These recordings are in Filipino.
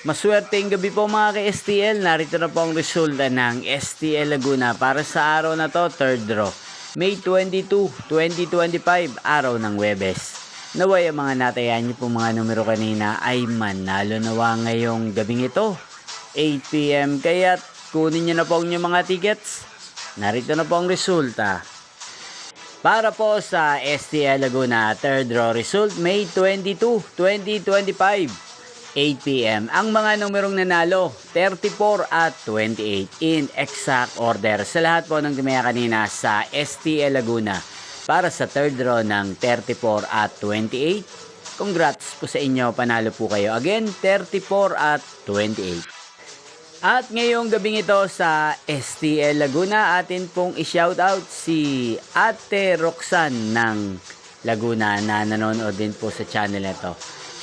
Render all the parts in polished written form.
Maswerteng gabi po mga ka-STL. Narito na po ang resulta ng STL Laguna para sa araw na to, third draw. May 22, 2025, araw ng Webes. Naway ang mga natayan niyo po mga numero kanina ay manalo nawa ngayong gabing ito, 8 PM. Kaya kunin niyo na po ang inyong mga tickets. Narito na po ang resulta. Para po sa STL Laguna, third draw result, May 22, 2025. 8 PM. Ang mga numerong nanalo, 34 at 28 in exact order. Sa lahat po ng gumaya kanina sa STL Laguna para sa third draw ng 34 at 28. Congrats po sa inyo, panalo po kayo. Again, 34 at 28. At ngayong gabing ito sa STL Laguna, atin pong i-shoutout si Ate Roxanne ng Laguna na nanonood din po sa channel nito.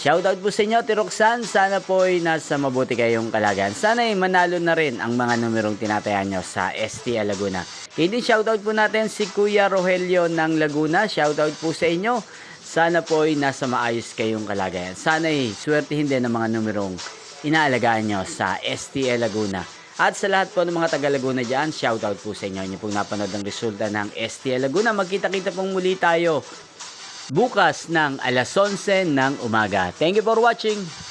Shoutout po sa inyo, Ate Roxanne. Sana po ay nasa mabuti kayong kalagayan. Sana ay manalo na rin ang mga numerong tinatayan nyo sa STL Laguna. Hindi shoutout po natin si Kuya Rogelio ng Laguna. Shoutout po sa inyo. Sana po ay nasa maayos kayong kalagayan. Sana ay swertihin din ang mga numerong inaalagaan nyo sa STL Laguna. At sa lahat po ng mga taga Laguna dyan, shoutout po sa inyo. Inyo pong napanood ang resulta ng STL Laguna. Magkita-kita pong muli tayo bukas ng alas 11 ng umaga. Thank you for watching.